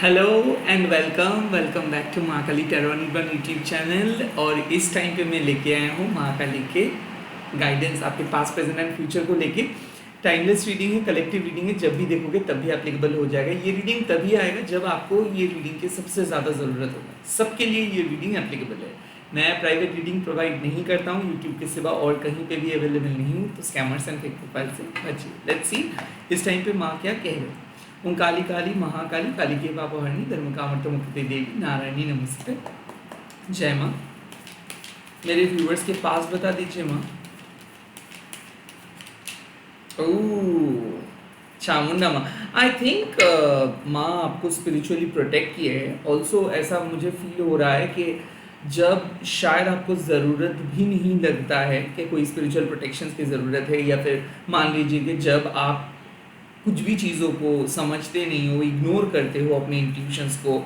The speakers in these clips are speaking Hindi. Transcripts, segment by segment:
Hello and welcome back to Mahakali tarot one YouTube channel. और इस टाइम पे मैं लेके आया हूँ महाकाली के गाइडेंस आपके पास्ट प्रेजेंट एंड फ्यूचर को लेके। टाइमलेस रीडिंग है, कलेक्टिव रीडिंग है, जब भी देखोगे तब भी एप्लीकेबल हो जाएगा। ये रीडिंग तभी आएगा जब आपको ये रीडिंग की सबसे ज़्यादा ज़रूरत होगा। सबके लिए ये रीडिंग एप्लीकेबल है। मैं प्राइवेट रीडिंग प्रोवाइड नहीं करता हूँ यूट्यूब के सिवा और कहीं पे भी अवेलेबल नहीं हूँ, तो स्कैमर्स एंड फेक प्रोफाइल से बचिए। लेट्स सी इस टाइम पे माँ क्या कह रहे हैं। ओं काली काली महाकाली काली के पापहरणी धर्म कामर्थ मुक्ति देवी नारायणी नमस्ते। जय माँ। मेरे व्यूअर्स के पास बता दीजिए माँ। ओह चामुंडा माँ, आई थिंक माँ आपको स्पिरिचुअली प्रोटेक्ट किए है। ऑल्सो ऐसा मुझे फील हो रहा है कि जब शायद आपको ज़रूरत भी नहीं लगता है कि कोई स्पिरिचुअल प्रोटेक्शन की ज़रूरत है, या फिर मान लीजिए कि जब आप कुछ भी चीज़ों को समझते नहीं हो, इग्नोर करते हो अपने इंट्यूशंस को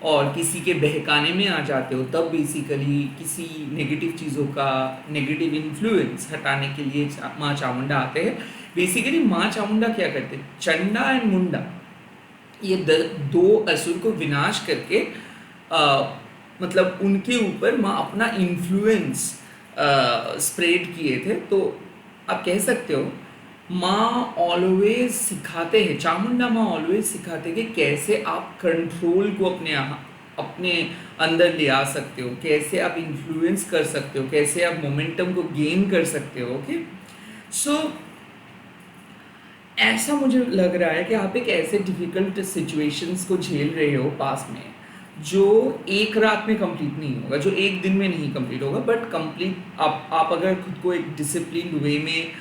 और किसी के बहकाने में आ जाते हो, तब बेसिकली किसी नेगेटिव चीज़ों का नेगेटिव इन्फ्लुएंस हटाने के लिए माँ चामुंडा आते हैं। बेसिकली माँ चामुंडा क्या करते हैं, चंडा एंड मुंडा ये दो असुर को विनाश करके मतलब उनके ऊपर माँ अपना इन्फ्लुएंस स्प्रेड किए थे। तो आप कह सकते हो माँ ऑलवेज सिखाते हैं, चामुंडा माँ ऑलवेज सिखाते हैं कि कैसे आप कंट्रोल को अपने अंदर ले आ सकते हो, कैसे आप इन्फ्लुएंस कर सकते हो, कैसे आप मोमेंटम को गेन कर सकते हो। ओके, सो ऐसा मुझे लग रहा है कि आप एक ऐसे डिफ़िकल्ट सिचुएशंस को झेल रहे हो पास में, जो एक रात में कंप्लीट नहीं होगा, जो एक दिन में नहीं कंप्लीट होगा, बट कंप्लीट आप अगर खुद को एक डिसिप्लिन वे में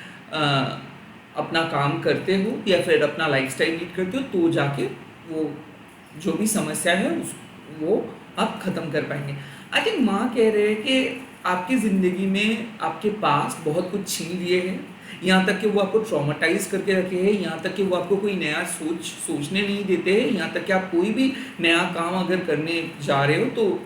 अपना काम करते हो या फिर अपना लाइफस्टाइल लीड करते हो, तो जाके वो जो भी समस्या है वो आप ख़त्म कर पाएंगे। आई थिंक माँ कह रहे हैं कि आपकी ज़िंदगी में आपके पास बहुत कुछ छीन लिए हैं, यहाँ तक कि वो आपको ट्रॉमेटाइज करके रखे हैं, यहाँ तक कि वो आपको कोई नया सोचने नहीं देते हैं, यहाँ तक कि आप कोई भी नया काम अगर करने जा रहे हो तो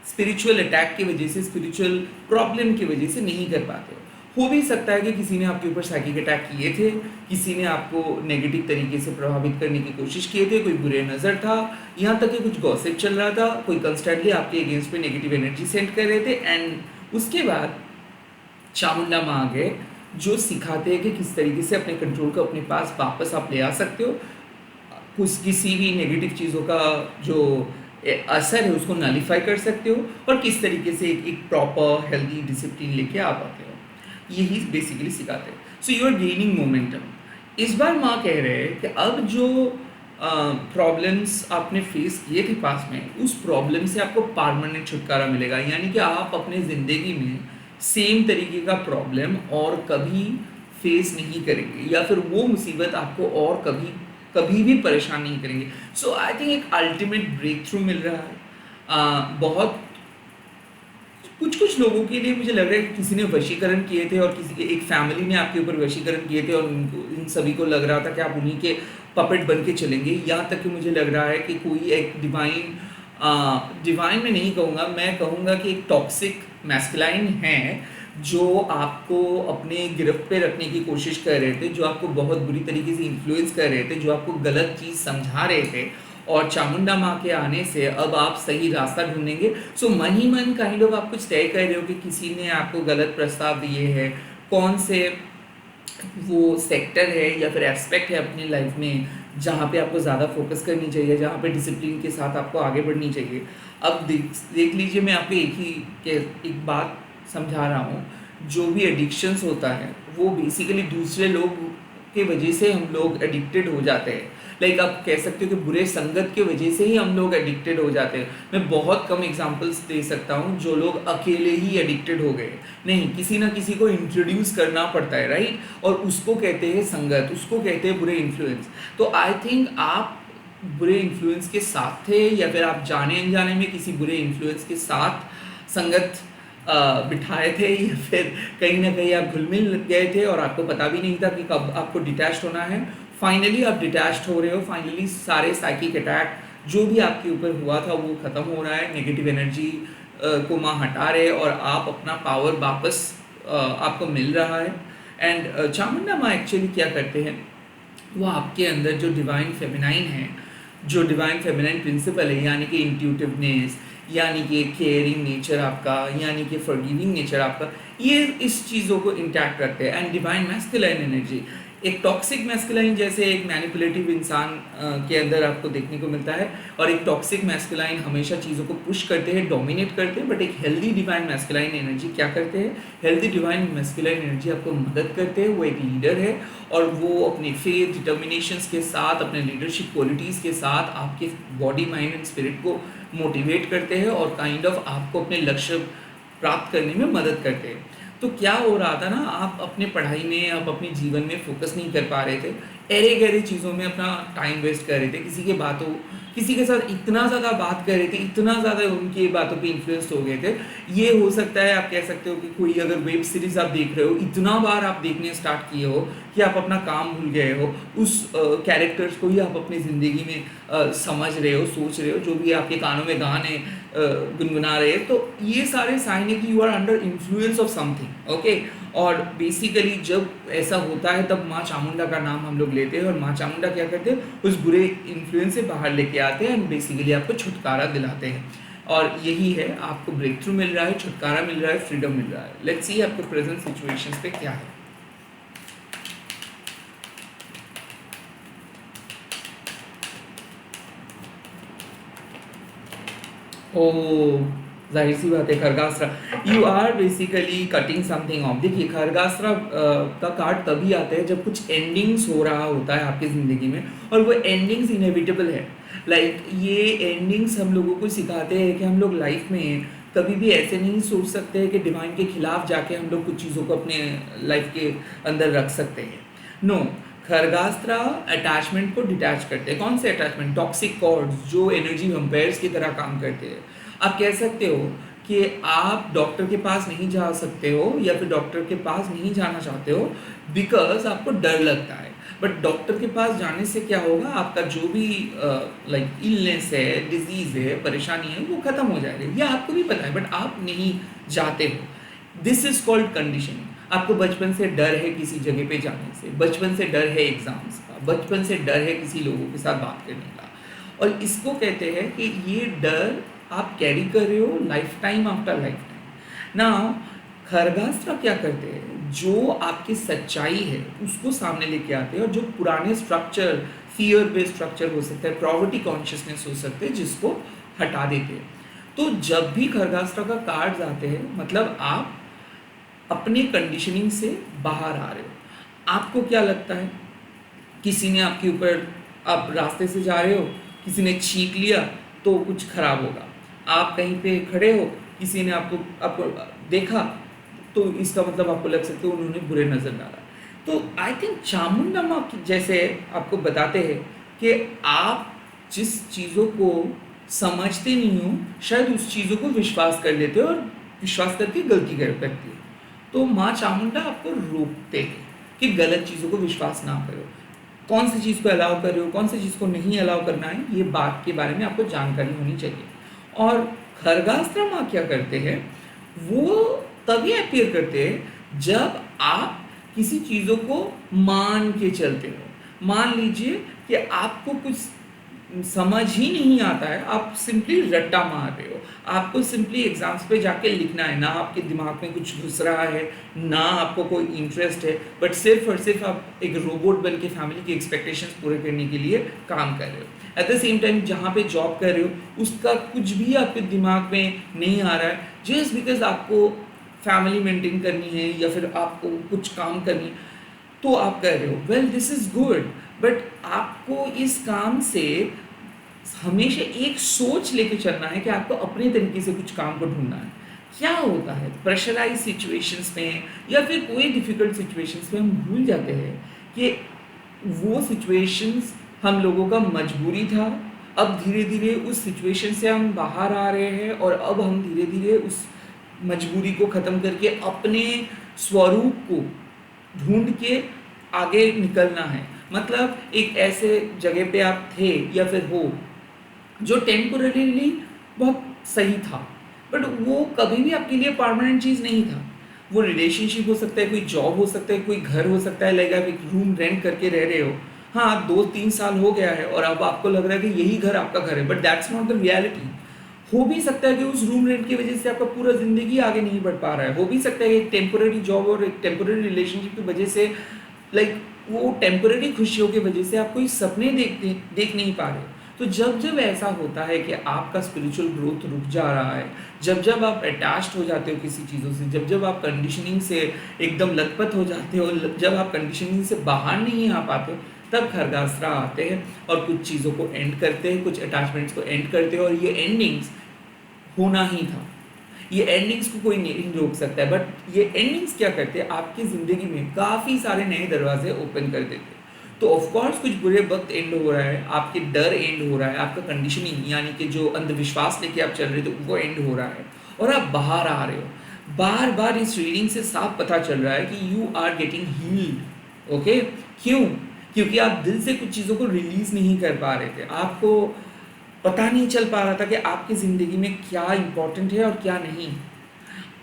स्पिरिचुअल अटैक की वजह से, स्पिरिचुअल प्रॉब्लम की वजह से नहीं कर पाते हो भी सकता है कि किसी ने आपके ऊपर साइकिक अटैक किए थे, किसी ने आपको नेगेटिव तरीके से प्रभावित करने की कोशिश किए थे, कोई बुरे नज़र था, यहाँ तक कि कुछ गॉसिप चल रहा था, कोई कंस्टेंटली आपके अगेंस्ट पे नेगेटिव एनर्जी सेंड कर रहे थे। एंड उसके बाद चामुंडा माँ आ गए जो सिखाते हैं कि किस तरीके से अपने कंट्रोल को अपने पास वापस आप ले आ सकते हो, कुछ किसी भी नेगेटिव चीज़ों का जो असर है उसको नलीफाई कर सकते हो, और किस तरीके से एक प्रॉपर हेल्दी डिसिप्लिन लेके आ पाते हो। यही बेसिकली सिखाते हैं। So you are gaining momentum. इस बार माँ कह रहे हैं कि अब जो प्रॉब्लम्स आपने फेस किए थे पास में, उस प्रॉब्लम से आपको परमानेंट छुटकारा मिलेगा। यानी कि आप अपने ज़िंदगी में सेम तरीके का प्रॉब्लम और कभी फेस नहीं करेंगे, या फिर वो मुसीबत आपको और कभी कभी भी परेशान नहीं करेंगे। सो आई थिंक एक अल्टीमेट ब्रेक थ्रू मिल रहा है। बहुत कुछ लोगों के लिए मुझे लग रहा है कि किसी ने वशीकरण किए थे, और किसी एक फैमिली ने आपके ऊपर वशीकरण किए थे, और इन सभी को लग रहा था कि आप उन्हीं के पपेट बन के चलेंगे। यहाँ तक कि मुझे लग रहा है कि कोई एक डिवाइन में नहीं कहूँगा, मैं कहूँगा कि एक टॉक्सिक मैस्कुलाइन है जो आपको अपने गिरफ्त पे रखने की कोशिश कर रहे थे, जो आपको बहुत बुरी तरीके से इन्फ्लुएंस कर रहे थे, जो आपको गलत चीज़ समझा रहे थे। और चामुंडा माँ के आने से अब आप सही रास्ता ढूंढेंगे। सो मन ही मन काइंड ऑफ आप कुछ तय कर रहे हो कि किसी ने आपको गलत प्रस्ताव दिए हैं, कौन से वो सेक्टर है या फिर एस्पेक्ट है अपनी लाइफ में जहाँ पे आपको ज़्यादा फोकस करनी चाहिए, जहाँ पे डिसिप्लिन के साथ आपको आगे बढ़नी चाहिए। अब देख लीजिए, मैं आपको एक बात समझा रहा हूँ। जो भी एडिक्शंस होता है वो बेसिकली दूसरे लोग के वजह से हम लोग एडिक्टेड हो जाते हैं। लाइक आप कह सकते हो कि बुरे संगत की वजह से ही हम लोग एडिक्टेड हो जाते हैं। मैं बहुत कम एग्जांपल्स दे सकता हूँ जो लोग अकेले ही एडिक्टेड हो गए। नहीं, किसी ना किसी को इंट्रोड्यूस करना पड़ता है, राइट? और उसको कहते हैं संगत, उसको कहते हैं बुरे इन्फ्लुएंस। तो आई थिंक आप बुरे इन्फ्लुएंस के साथ थे, या फिर आप जाने अनजाने में किसी बुरे इन्फ्लुएंस के साथ संगत बिठाए थे, या फिर कहीं ना कहीं आप घुल मिल गए थे और आपको पता भी नहीं था कि कब आपको डिटैच होना है। फाइनली आप डिटैच हो रहे हो, फाइनली सारे साइकिक अटैक जो भी आपके ऊपर हुआ था वो ख़त्म हो रहा है, नेगेटिव एनर्जी को माँ हटा रहे, और आप अपना पावर वापस आपको मिल रहा है। एंड चामुंडा माँ एक्चुअली क्या करते हैं, वो आपके अंदर जो डिवाइन फेमिनाइन है जो डिवाइन फेमिनाइन प्रिंसिपल है, यानी कि इंट्यूटिवनेस, यानी कि केयरिंग नेचर आपका, यानी कि फॉरगिविंग नेचर आपका, ये इस चीज़ों को इंटैक्ट रखते हैं। एंड डिवाइन मैस्कुलाइन एनर्जी, एक टॉक्सिक मैस्कुलाइन जैसे एक मैनिपुलेटिव इंसान के अंदर आपको देखने को मिलता है, और एक टॉक्सिक मैस्कुलाइन हमेशा चीज़ों को पुश करते हैं, डोमिनेट करते हैं। बट एक हेल्दी डिवाइन मैस्कुलाइन एनर्जी क्या करते हैं? हेल्दी डिवाइन मैस्कुलाइन एनर्जी आपको मदद करते हैं। वो एक लीडर है और वो अपनी फेथ, डिटर्मिनेशंस के साथ, अपने लीडरशिप क्वालिटीज़ के साथ आपके बॉडी, माइंड एंड स्पिरिट को मोटिवेट करते हैं और काइंड ऑफ आपको अपने लक्ष्य प्राप्त करने में मदद करते हैं। तो क्या हो रहा था ना, आप अपने पढ़ाई में, आप अपने जीवन में फोकस नहीं कर पा रहे थे, अरे गहरे चीज़ों में अपना टाइम वेस्ट कर रहे थे, किसी के साथ इतना ज़्यादा बात कर रहे थे, इतना ज़्यादा उनकी बातों पे इन्फ्लुएंस हो गए थे। ये हो सकता है, आप कह सकते हो कि कोई अगर वेब सीरीज़ आप देख रहे हो, इतना बार आप देखने स्टार्ट किए हो कि आप अपना काम भूल गए हो, उस कैरेक्टर्स को ही आप अपनी ज़िंदगी में समझ रहे हो, सोच रहे हो, जो भी आपके कानों में गाने गुनगुना रहे हैं। तो ये सारे साइन है कि you are under influence of something, okay. और बेसिकली जब ऐसा होता है तब माँ चामुंडा का नाम हम लोग लेते हैं, और माँ चामुंडा क्या करते हैं? उस बुरे इन्फ्लुएंस से बाहर लेके आते हैं एंड बेसिकली आपको छुटकारा दिलाते हैं। और यही है, आपको ब्रेक थ्रू मिल रहा है, छुटकारा मिल रहा है, फ्रीडम मिल रहा है। लेट्स सी आपको प्रेजेंट सिचुएशंस पे क्या है। ओह! ज़ाहिर सी बात है, खरगासरा, you are basically cutting something off. देखिए, खरगासरा का कार्ड तभी आता है जब कुछ एंडिंग्स हो रहा होता है आपकी ज़िंदगी में, और वो एंडिंग्स इनएविटेबल है। लाइक ये एंडिंग्स हम लोगों को सिखाते हैं कि हम लोग लाइफ में कभी भी ऐसे नहीं सोच सकते हैं कि डिवाइन के खिलाफ जाके हम लोग कुछ चीज़ों को अपने लाइफ के अंदर रख सकते हैं। नो, खरगास्त्रा अटैचमेंट को डिटैच करते हैं। कौन से अटैचमेंट? टॉक्सिक कॉर्ड्स, जो एनर्जी वैम्पायर्स की तरह काम करते हैं। आप कह सकते हो कि आप डॉक्टर के पास नहीं जा सकते हो या फिर डॉक्टर के पास नहीं जाना चाहते हो बिकॉज आपको डर लगता है। बट डॉक्टर के पास जाने से क्या होगा? आपका जो भी लाइक इलनेस है, डिजीज़ है, परेशानी है, वो ख़त्म हो जाएगा। ये आपको भी पता है बट आप नहीं जाते हो। This is called conditioning. आपको बचपन से डर है किसी जगह पे जाने से, बचपन से डर है एग्ज़ाम्स का, बचपन से डर है किसी लोगों के साथ बात करने का, और इसको कहते हैं कि ये डर आप कैरी कर रहे हो life time after life time. ना, खरगास्त्रा क्या करते हैं? जो आपकी सच्चाई है उसको सामने लेके आते हैं, और जो पुराने स्ट्रक्चर, फियर बेस्ड स्ट्रक्चर हो सकता है, प्रॉवर्टी कॉन्शियसनेस हो सकते हैं, जिसको हटा देते हैं। तो जब भी खरगास्त्रा का कार्ड्स आते हैं, मतलब आप अपने कंडीशनिंग से बाहर आ रहे हो। आपको क्या लगता है? किसी ने आपके ऊपर, आप रास्ते से जा रहे हो, किसी ने छींक लिया तो कुछ खराब होगा। आप कहीं पे खड़े हो, किसी ने आपको आपको देखा तो इसका मतलब आपको लग सकता है उन्होंने बुरे नज़र डाला। तो आई थिंक चामुंडा माँ जैसे आपको बताते हैं कि आप जिस चीज़ों को समझते नहीं हो, शायद उस चीज़ों को विश्वास कर लेते हो, और विश्वास करके गलती करते हो। तो माँ चामुंडा आपको रोकते हैं कि गलत चीज़ों को विश्वास ना करो। कौन सी चीज़ को अलाउ कर रहे हो, कौन सी चीज़ को नहीं अलाउ करना है, ये बात के बारे में आपको जानकारी होनी चाहिए। और खरगास्त्रा माँ क्या करते हैं? वो तभी अपीयर करते हैं जब आप किसी चीज़ों को मान के चलते हो। मान लीजिए कि आपको कुछ समझ ही नहीं आता है, आप सिंपली रट्टा मार रहे हो, आपको सिंपली एग्जाम्स पे जाके लिखना है, ना आपके दिमाग में कुछ घुस रहा है, ना आपको कोई इंटरेस्ट है, बट सिर्फ और सिर्फ आप एक रोबोट बन के फैमिली की एक्सपेक्टेशंस पूरे करने के लिए काम कर रहे हो। एट द सेम टाइम जहाँ पे जॉब कर रहे हो उसका कुछ भी आपके दिमाग में नहीं आ रहा है, जस्ट बिकॉज आपको फैमिली मेंटेन करनी है या फिर आपको कुछ काम करनी है, तो आप कर रहे हो। Well, this is good, but आपको इस काम से हमेशा एक सोच लेके चलना है कि आपको अपने तरीके से कुछ काम को ढूंढना है। क्या होता है प्रेशराइज सिचुएशंस में या फिर कोई डिफ़िकल्ट सिचुएशंस में हम भूल जाते हैं कि वो सिचुएशंस हम लोगों का मजबूरी था। अब धीरे धीरे उस सिचुएशन से हम बाहर आ रहे हैं, और अब हम धीरे धीरे उस मजबूरी को ख़त्म करके अपने स्वरूप को ढूंढ के आगे निकलना है। मतलब एक ऐसे जगह पे आप थे या फिर हो जो टेम्पोरेरीली बहुत सही था, बट वो कभी भी आपके लिए परमानेंट चीज़ नहीं था। वो रिलेशनशिप हो सकता है, कोई जॉब हो सकता है, कोई घर हो सकता है, लाइक आप एक रूम रेंट करके रह रहे हो। हाँ 2-3 साल हो गया है और अब आपको लग रहा है कि यही घर आपका घर है, but that's not the reality. हो भी सकता है कि उस रूम रेंट की वजह से आपका पूरा ज़िंदगी आगे नहीं बढ़ पा रहा है। हो भी सकता है कि एक टेम्पररी जॉब और एक टेम्पररी रिलेशनशिप की वजह से लाइक वो टेम्पररी खुशियों की वजह से आप कोई सपने देख नहीं पा रहे हो। तो जब जब ऐसा होता है कि आपका स्पिरिचुअल ग्रोथ रुक जा रहा है, जब जब आप अटैच्ड हो जाते हो किसी चीज़ों से, जब जब आप कंडीशनिंग से एकदम लथपथ हो जाते हो, जब आप कंडीशनिंग से बाहर नहीं आ पाते हो, तब खरगास्त्रा आते हैं और कुछ चीज़ों को एंड करते हैं, कुछ अटैचमेंट्स को एंड करते हैं। और ये एंडिंग्स होना ही था, ये एंडिंग्स को कोई नहीं रोक सकता है, बट ये एंडिंग्स क्या करते हैं, आपकी ज़िंदगी में काफ़ी सारे नए दरवाजे ओपन कर देते हैं। तो ऑफकोर्स कुछ बुरे वक्त एंड हो रहा है, आपके डर एंड हो रहा है, आपका कंडीशनिंग यानी कि जो अंधविश्वास लेके आप चल रहे थे वो एंड हो रहा है और आप बाहर आ रहे हो। बार बार इस रीडिंग से साफ पता चल रहा है कि you are getting healed. Okay, क्यों? क्योंकि आप दिल से कुछ चीज़ों को रिलीज़ नहीं कर पा रहे थे, आपको पता नहीं चल पा रहा था कि आपकी ज़िंदगी में क्या इम्पोर्टेंट है और क्या नहीं।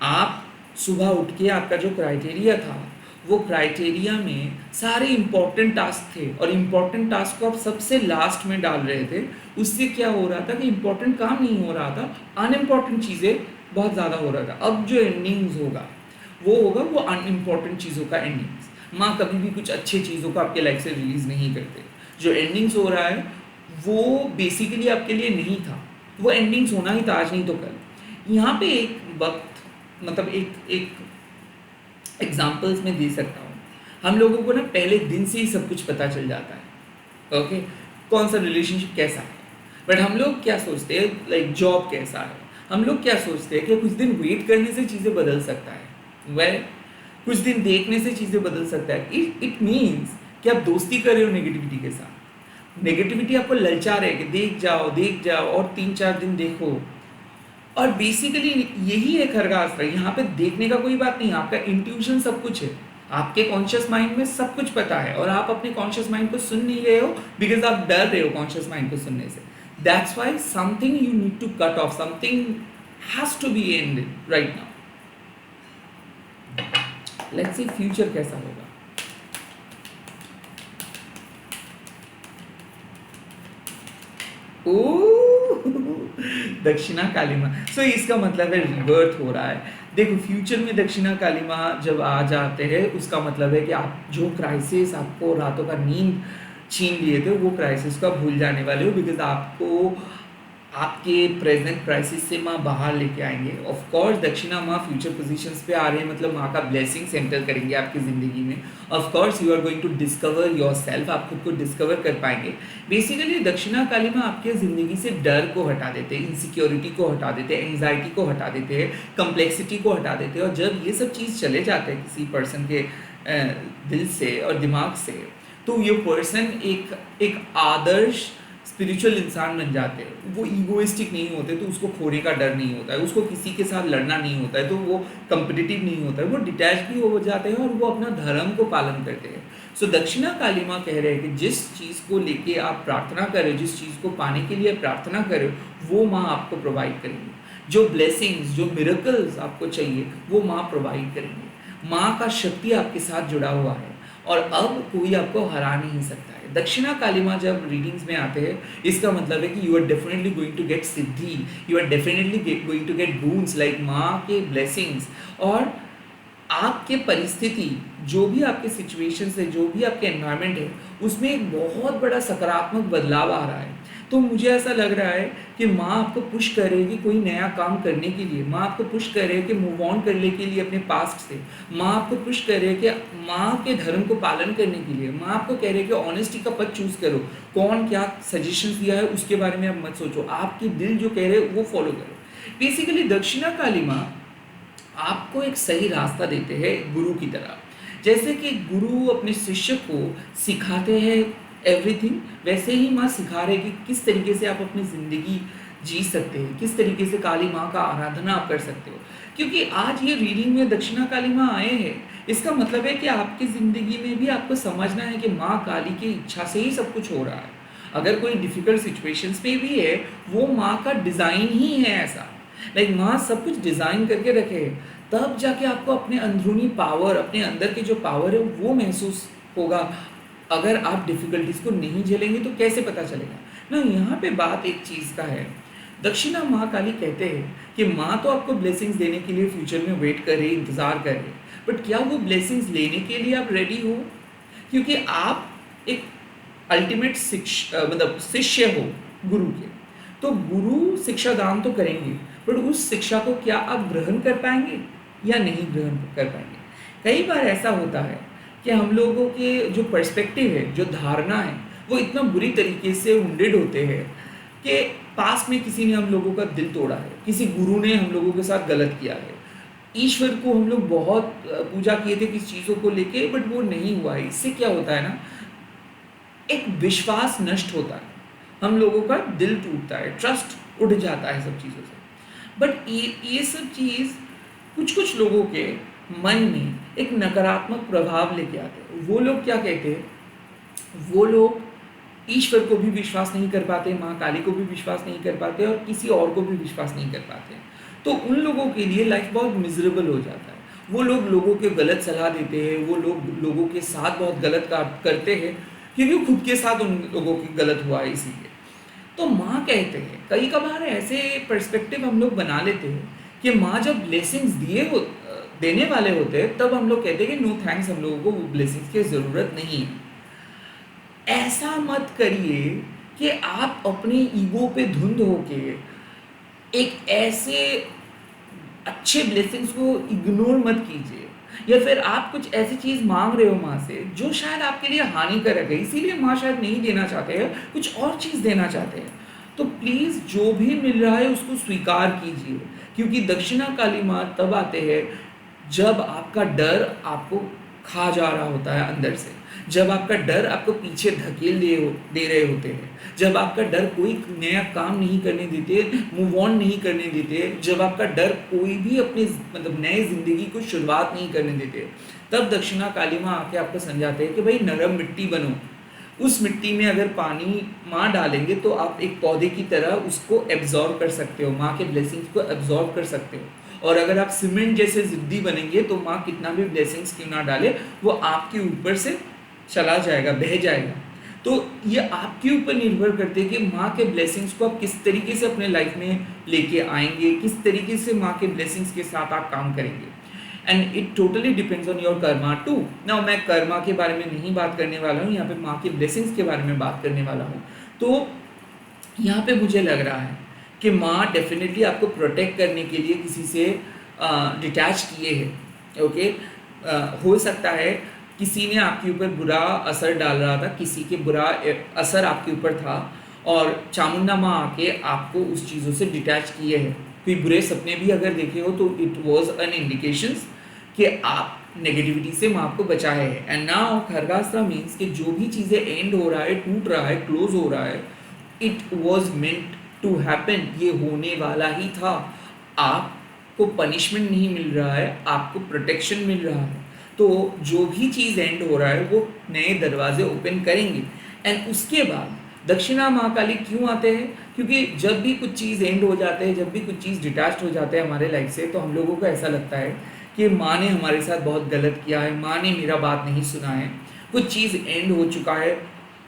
आप सुबह उठ के आपका जो क्राइटेरिया था, वो क्राइटेरिया में सारे इम्पोर्टेंट टास्क थे और इम्पोर्टेंट टास्क को आप सबसे लास्ट में डाल रहे थे। उससे क्या हो रहा था कि इम्पोर्टेंट काम नहीं हो रहा था, अनइम्पोर्टेंट चीज़ें बहुत ज़्यादा हो रहा था। अब जो एंडिंग्स होगा वो अनइम्पोर्टेंट चीज़ों का एंडिंग्स। माँ कभी भी कुछ अच्छी चीज़ों को आपके लाइफ से रिलीज़ नहीं करते। जो एंडिंग्स हो रहा है वो बेसिकली आपके लिए नहीं था, वो एंडिंग्स होना ही था आज नहीं तो कल। यहाँ पे एक वक्त मतलब एक एक एग्जाम्पल्स में दे सकता हूँ। हम लोगों को ना पहले दिन से ही सब कुछ पता चल जाता है, ओके, कौन सा रिलेशनशिप कैसा है। बट हम लोग क्या सोचते हैं, लाइक जॉब कैसा है, हम लोग क्या सोचते हैं कि कुछ दिन वेट करने से चीज़ें बदल सकता है, वह कुछ दिन देखने से चीज़ें बदल सकता है। इट मीन्स कि आप दोस्ती कर रहे हो नेगेटिविटी के साथ। नेगेटिविटी आपको ललचा रहे कि देख जाओ और 3-4 दिन देखो। और बेसिकली यही है खरगास्त्र। यहाँ पे देखने का कोई बात नहीं, आपका इंट्यूशन सब कुछ है, आपके कॉन्शियस माइंड में सब कुछ पता है और आप अपने कॉन्शियस माइंड को सुन नहीं रहे हो बिकॉज आप डर रहे हो कॉन्शियस माइंड को सुनने से। That's why something you need to cut off, something has to be ended right now. Let's see future कैसा होगा। दक्षिणा काली माँ, सो इसका मतलब है रिबर्थ हो रहा है। देखो फ्यूचर में दक्षिणा काली माँ जब आ जाते हैं उसका मतलब है कि आप जो क्राइसिस आपको रातों का नींद छीन लिए थे वो क्राइसिस को आप भूल जाने वाले हो, बिकॉज आपको आपके प्रेजेंट क्राइसिस से माँ बाहर लेके आएंगे। ऑफ कोर्स दक्षिणा माँ फ्यूचर पोजीशंस पे आ रहे हैं, मतलब माँ का ब्लेसिंग सेंटर करेंगे आपकी ज़िंदगी में। Of course you are going to discover yourself, आप खुद को डिस्कवर कर पाएंगे। बेसिकली दक्षिणा काली माँ आपके ज़िंदगी से डर को हटा देते हैं, इनसिक्योरिटी को हटा देते हैं, एंग्जाइटी को हटा देते हैं, कम्प्लेक्सिटी को हटा देते हैं। और जब ये सब चीज़ चले जाते हैं किसी पर्सन के दिल से और दिमाग से, तो ये पर्सन एक आदर्श स्पिरिचुअल इंसान बन जाते हैं। वो ईगोइस्टिक नहीं होते, तो उसको खोने का डर नहीं होता है, उसको किसी के साथ लड़ना नहीं होता है, तो वो कंपिटिटिव नहीं होता है, वो डिटैच भी हो जाते हैं और वो अपना धर्म को पालन करते हैं। सो दक्षिणा काली माँ कह रहे हैं कि जिस चीज़ को लेके आप प्रार्थना कर रहे हो, जिस चीज़ को पाने के लिए प्रार्थना कर रहे हो, वो माँ आपको प्रोवाइड करेंगे। जो ब्लेसिंग्स, जो मिरेकल्स आपको चाहिए वो माँ प्रोवाइड करेंगे। माँ का शक्ति आपके साथ जुड़ा हुआ है और अब कोई आपको हरा नहीं सकता है। दक्षिणा काली माँ जब रीडिंग्स में आते हैं इसका मतलब है कि you are definitely going to get सिद्धि, you are definitely going to get boons like माँ के ब्लेसिंग्स। और आपके परिस्थिति, जो भी आपके सिचुएशन है, जो भी आपके एनवायरनमेंट है, उसमें एक बहुत बड़ा सकारात्मक बदलाव आ रहा है। तो मुझे ऐसा लग रहा है कि माँ आपको पुश करेगी कोई नया काम करने के लिए, माँ आपको पुश करे कि मूव ऑन करने के लिए अपने पास्ट से, माँ आपको पुश करे कि माँ के धर्म को पालन करने के लिए, माँ आपको कह रही है कि ऑनेस्टी का पथ चूज़ करो। कौन क्या सजेशन दिया है उसके बारे में आप मत सोचो, आपकी दिल जो कह रहे हैं वो फॉलो करो। बेसिकली दक्षिणा काली माँ आपको एक सही रास्ता देते हैं गुरु की तरह। जैसे कि गुरु अपने शिष्य को सिखाते हैं एवरीथिंग, वैसे ही माँ सिखा रहे कि किस तरीके से आप अपनी ज़िंदगी जी सकते हैं, किस तरीके से काली माँ का आराधना आप कर सकते हो। क्योंकि आज ये रीडिंग में दक्षिणा काली माँ आए हैं, इसका मतलब है कि आपकी ज़िंदगी में भी आपको समझना है कि माँ काली की इच्छा से ही सब कुछ हो रहा है। अगर कोई डिफ़िकल्ट सिचुएशंस में भी है, वो माँ का डिज़ाइन ही है ऐसा। लाइक माँ सब कुछ डिज़ाइन करके रखे, तब जाके आपको अपने अंदरूनी पावर, अपने अंदर के जो पावर है वो महसूस होगा। अगर आप डिफ़िकल्टीज़ को नहीं झेलेंगे तो कैसे पता चलेगा? ना यहाँ पे बात एक चीज़ का है, दक्षिणा माँ काली कहते हैं कि माँ तो आपको ब्लेसिंग्स देने के लिए फ्यूचर में वेट कर रही है, इंतज़ार कर रही है, बट क्या वो ब्लेसिंग्स लेने के लिए आप रेडी हो? क्योंकि आप एक अल्टीमेट मतलब शिष्य हो गुरु के, तो गुरु शिक्षा दान तो करेंगे, बट उस शिक्षा को क्या आप ग्रहण कर पाएंगे या नहीं ग्रहण कर पाएंगे? कई बार ऐसा होता है कि हम लोगों के जो पर्सपेक्टिव है, जो धारणा है, वो इतना बुरी तरीके से उंडेड होते हैं कि पास में किसी ने हम लोगों का दिल तोड़ा है, किसी गुरु ने हम लोगों के साथ गलत किया है, ईश्वर को हम लोग बहुत पूजा किए थे किसी चीज़ों को लेके, बट वो नहीं हुआ है। इससे क्या होता है ना, एक विश्वास नष्ट होता है, हम लोगों का दिल टूटता है, ट्रस्ट उठ जाता है सब चीज़ों से। बट ये सब चीज़ कुछ कुछ लोगों के मन में एक नकारात्मक प्रभाव लेके आते हैं। वो लोग क्या कहते हैं, वो लोग ईश्वर को भी विश्वास नहीं कर पाते, माँ काली को भी विश्वास नहीं कर पाते और किसी और को भी विश्वास नहीं कर पाते। तो उन लोगों के लिए लाइफ बहुत मिजरेबल हो जाता है। वो लोग लोगों के गलत सलाह देते हैं, वो लोग लोगों के साथ बहुत गलत करते हैं, क्योंकि खुद के साथ उन लोगों की गलत हुआ है इसीलिए। तो माँ कहते हैं, कई कबार ऐसे पर्सपेक्टिव हम लोग बना लेते हैं कि माँ जब ब्लेसिंग्स देने वाले होते हैं, तब हम लोग कहते हैं कि नो थैंक्स, हम लोगों को वो ब्लेसिंग्स की ज़रूरत नहीं है। ऐसा मत करिए कि आप अपने ईगो पे धुंध होके एक ऐसे अच्छे ब्लेसिंग्स को इग्नोर मत कीजिए, या फिर आप कुछ ऐसी चीज़ मांग रहे हो माँ से जो शायद आपके लिए हानिकारक है, इसीलिए माँ शायद नहीं देना चाहते हैं, कुछ और चीज़ देना चाहते हैं। तो प्लीज़ जो भी मिल रहा है उसको स्वीकार कीजिए, क्योंकि दक्षिणा काली माँ तब आते हैं जब आपका डर आपको खा जा रहा होता है अंदर से, जब आपका डर आपको पीछे धकेल दे रहे होते हैं, जब आपका डर कोई नया काम नहीं करने देते, मूव ऑन नहीं करने देते, जब आपका डर कोई भी अपनी मतलब नए ज़िंदगी को शुरुआत नहीं करने देते, तब दक्षिणा काली माँ आके आपको समझाते हैं कि भाई नरम मिट्टी बनो। उस मिट्टी में अगर पानी माँ डालेंगे तो आप एक पौधे की तरह उसको एब्जॉर्ब कर सकते हो, माँ के ब्लेसिंग्स को एब्जॉर्ब कर सकते हो। और अगर आप सीमेंट जैसे ज़िद्दी बनेंगे तो माँ कितना भी ब्लेसिंग्स क्यों ना डाले, वो आपके ऊपर से चला जाएगा, बह जाएगा। तो ये आपके ऊपर निर्भर करते हैं कि माँ के ब्लेसिंग्स को आप किस तरीके से अपने लाइफ में लेके आएंगे, किस तरीके से माँ के ब्लेसिंग्स के साथ आप काम करेंगे। And it totally depends on your karma too. Now मैं कर्मा के बारे में नहीं बात करने वाला हूँ, यहाँ पे माँ के ब्लेसिंग्स के बारे में बात करने वाला हूँ। तो यहाँ पे मुझे लग रहा है कि माँ डेफिनेटली आपको प्रोटेक्ट करने के लिए किसी से डिटैच किए हैं। ओके, हो सकता है किसी ने आपके ऊपर बुरा असर डाल रहा था, किसी के बुरा असर आपके ऊपर था, और चामुंडा माँ आके आपको उस चीज़ों से डिटैच किए हैं। कोई बुरे सपने भी अगर देखे हो तो इट वॉज एन इंडिकेशंस कि आप नेगेटिविटी से माँ आपको बचाए हैं। एंड नाउ खरगास्त्रा मीन्स कि जो भी चीज़ें एंड हो रहा है, टूट रहा है, क्लोज हो रहा है, it was meant to happen, ये होने वाला ही था। आपको पनिशमेंट नहीं मिल रहा है, आपको प्रोटेक्शन मिल रहा है। तो जो भी चीज़ एंड हो रहा है वो नए दरवाजे ओपन करेंगे। एंड उसके बाद दक्षिणा माँ काली क्यों आते हैं, क्योंकि जब भी कुछ चीज़ एंड हो जाते हैं, जब भी कुछ चीज़ डिटैच हो जाते हैं हमारे लाइफ से, तो हम लोगों को ऐसा लगता है कि माँ ने हमारे साथ बहुत गलत किया है, माँ ने मेरा बात नहीं सुना है, कुछ चीज़ एंड हो चुका है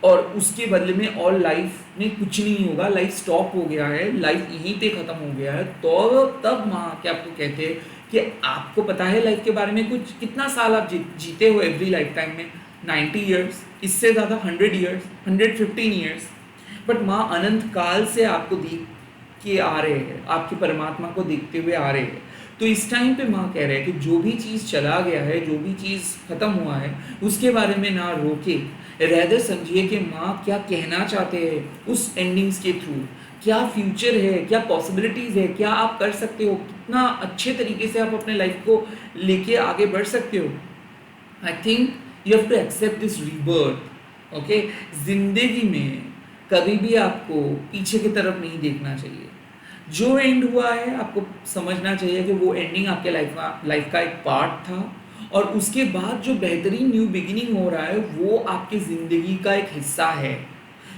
और उसके बदले में और लाइफ में कुछ नहीं होगा, लाइफ स्टॉप हो गया है, लाइफ यहीं पे ख़त्म हो गया है। तो तब माँ क्या आपको कहते हैं कि आपको पता है लाइफ के बारे में कुछ, कितना साल आप जीते हो एवरी लाइफ टाइम में, 90 ईयर्स, इससे ज़्यादा 100 ईयर्स, 115 ईयर्स। बट माँ अनंत काल से आपको देख के आ रहे हैं, आपके परमात्मा को देखते हुए आ रहे हैं। तो इस टाइम पे माँ कह रहे हैं कि जो भी चीज़ चला गया है, जो भी चीज़ ख़त्म हुआ है, उसके बारे में ना रोके, रैदर समझिए कि माँ क्या कहना चाहते हैं उस एंडिंग्स के थ्रू, क्या फ्यूचर है, क्या पॉसिबिलिटीज़ है, क्या आप कर सकते हो, कितना अच्छे तरीके से आप अपने लाइफ को लेके आगे बढ़ सकते हो। I think you have to accept this rebirth. Okay, जिंदगी में कभी भी आपको पीछे की तरफ नहीं देखना चाहिए। जो एंड हुआ है आपको समझना चाहिए कि वो एंडिंग आपके लाइफ का एक पार्ट था, और उसके बाद जो बेहतरीन न्यू बिगिनिंग हो रहा है वो आपकी ज़िंदगी का एक हिस्सा है।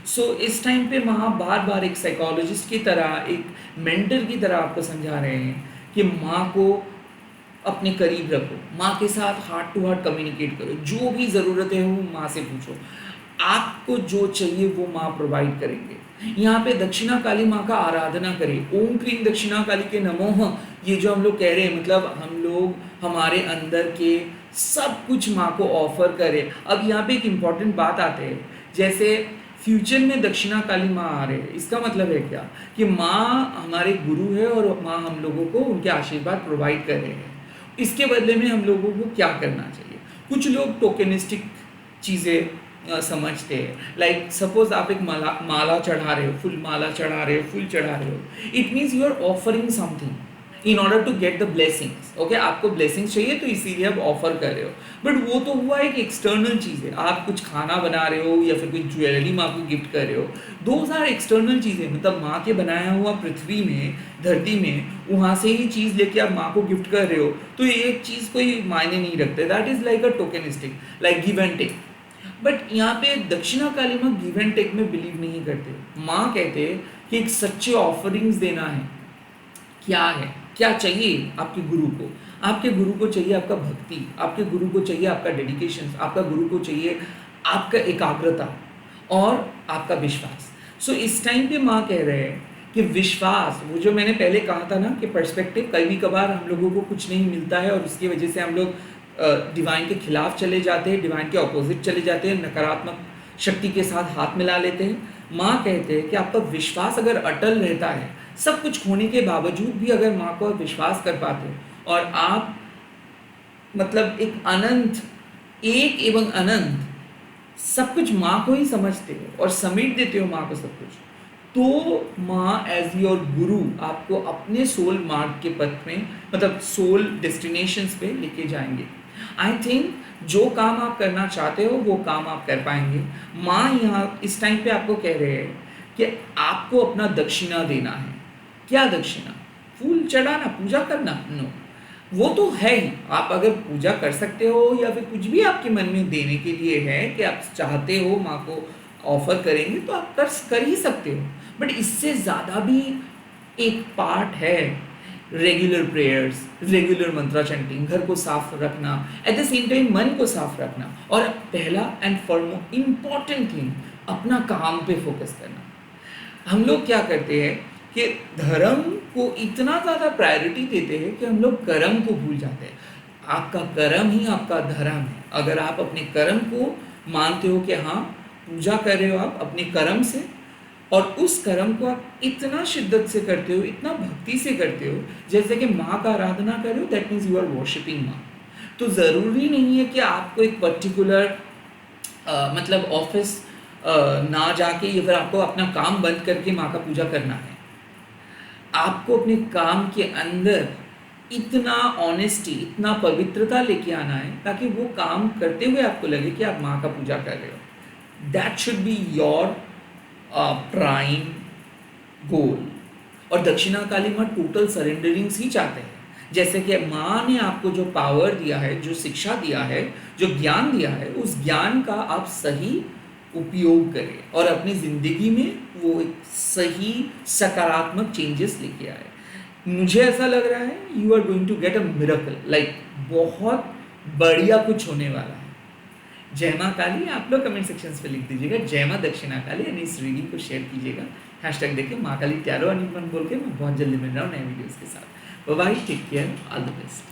सो इस टाइम पे माँ बार बार एक साइकोलॉजिस्ट की तरह, एक मेंटर की तरह आपको समझा रहे हैं कि माँ को अपने करीब रखो, माँ के साथ हार्ट टू हार्ट कम्युनिकेट करो, जो भी ज़रूरत है वो माँ से पूछो। आपको जो चाहिए वो माँ प्रोवाइड करेंगे। यहाँ पे दक्षिणा काली माँ का आराधना करें, ओम क्लीं दक्षिणा काली के नमोह। ये जो हम लोग कह रहे हैं, मतलब हम लोग हमारे अंदर के सब कुछ माँ को ऑफर करें। अब यहाँ पे एक इम्पॉर्टेंट बात आते हैं, जैसे फ्यूचर में दक्षिणा काली माँ आ रहे हैं, इसका मतलब है क्या कि माँ हमारे गुरु है और माँ हम लोगों को उनके आशीर्वाद प्रोवाइड कर रहे हैं। इसके बदले में हम लोगों को क्या करना चाहिए? कुछ लोग टोकेनिस्टिक चीज़ें समझते हैं, लाइक सपोज आप एक माला चढ़ा रहे हो, फुल माला चढ़ा रहे हो, फूल चढ़ा रहे हो, it means you are offering something in order to get the blessings. Okay, आपको ब्लेसिंग्स चाहिए तो इसीलिए आप ऑफर कर रहे हो, बट वो तो हुआ एक एक्सटर्नल चीज़ है। आप कुछ खाना बना रहे हो या फिर कोई ज्वेलरी माँ को गिफ्ट कर रहे हो, दोज आर एक्सटर्नल चीज़ें। मतलब माँ के बनाया हुआ पृथ्वी में, धरती में, वहाँ से ही चीज़ लेके आप माँ को गिफ्ट कर रहे हो, तो ये चीज़ कोई मायने नहीं रखते। That is like a tokenistic, like give and take. But यहाँ पे दक्षिणा काली माँ गिव एंड टेक में बिलीव नहीं करते। माँ कहते हैं कि एक सच्चे ऑफरिंग्स देना है। क्या है, क्या चाहिए आपके गुरु को? आपके गुरु को चाहिए आपका भक्ति, आपके गुरु को चाहिए आपका डेडिकेशन, आपका गुरु को चाहिए आपका एकाग्रता और आपका विश्वास। सो इस टाइम पे माँ कह रहे हैं कि विश्वास, वो जो मैंने पहले कहा था ना कि पर्सपेक्टिव, कभी कभार हम लोगों को कुछ नहीं मिलता है और उसकी वजह से हम लोग डिवाइन के खिलाफ चले जाते हैं, डिवाइन के ऑपोजिट चले जाते हैं, नकारात्मक शक्ति के साथ हाथ मिला लेते हैं। माँ कहते हैं कि आपका विश्वास अगर अटल रहता है, सब कुछ खोने के बावजूद भी अगर माँ को आप विश्वास कर पाते हो और आप मतलब एक अनंत, एक एवं अनंत सब कुछ माँ को ही समझते हो और समेट देते हो माँ को सब कुछ, तो माँ एज योर गुरु आपको अपने सोल मार्ग के पथ में, मतलब सोल डेस्टिनेशंस पे लेके जाएंगे। आई थिंक जो काम आप करना चाहते हो वो काम आप कर पाएंगे। माँ यहाँ इस टाइम पे आपको कह रहे हैं कि आपको अपना दक्षिणा देना है। क्या दक्षिणा? फूल चढ़ाना, पूजा करना? नो, वो तो है ही। आप अगर पूजा कर सकते हो या फिर कुछ भी आपके मन में देने के लिए है कि आप चाहते हो माँ को ऑफर करेंगे, तो आप कर ही सकते हो। बट इससे ज़्यादा भी एक पार्ट है, रेगुलर प्रेयर्स, रेगुलर मंत्रा चैंटिंग, घर को साफ रखना, एट द सेम टाइम मन को साफ रखना, और पहला एंड फॉरमोस्ट इम्पॉर्टेंट थिंग, अपना काम पे फोकस करना। हम लोग क्या करते हैं कि धर्म को इतना ज़्यादा प्रायोरिटी देते हैं कि हम लोग कर्म को भूल जाते हैं। आपका कर्म ही आपका धर्म है। अगर आप अपने कर्म को मानते हो कि हाँ, पूजा कर रहे हो आप अपने कर्म से, और उस कर्म को आप इतना शिद्दत से करते हो, इतना भक्ति से करते हो, जैसे कि माँ का आराधना कर रहे हो, that means you are worshipping माँ। तो ज़रूरी नहीं है कि आपको एक पर्टिकुलर मतलब ऑफिस ना जाके या फिर आपको अपना काम बंद करके माँ का पूजा करना है। आपको अपने काम के अंदर इतना ऑनेस्टी, इतना पवित्रता लेके आना है ताकि वो काम करते हुए आपको लगे कि आप माँ का पूजा कर रहे हो। That should be your prime goal. और दक्षिणा काली माँ टोटल सरेंडरिंग्स ही चाहते हैं। जैसे कि माँ ने आपको जो पावर दिया है, जो शिक्षा दिया है, जो ज्ञान दिया है, उस ज्ञान का आप सही उपयोग करें और अपनी ज़िंदगी में वो एक सही सकारात्मक चेंजेस लेके आए। मुझे ऐसा लग रहा है you are going to get a miracle, like बहुत बढ़िया कुछ होने वाला है। जय माँ काली आप लोग कमेंट सेक्शन पे लिख दीजिएगा, जय माँ दक्षिणा काली, यानी इस रीडिंग को शेयर कीजिएगा। हैशटैग देके माँ काली टैरो अनिमन बोल के। मैं बहुत जल्दी मिल रहा हूँ नए वीडियोज़ के साथ। Bye bye, take care, all the best.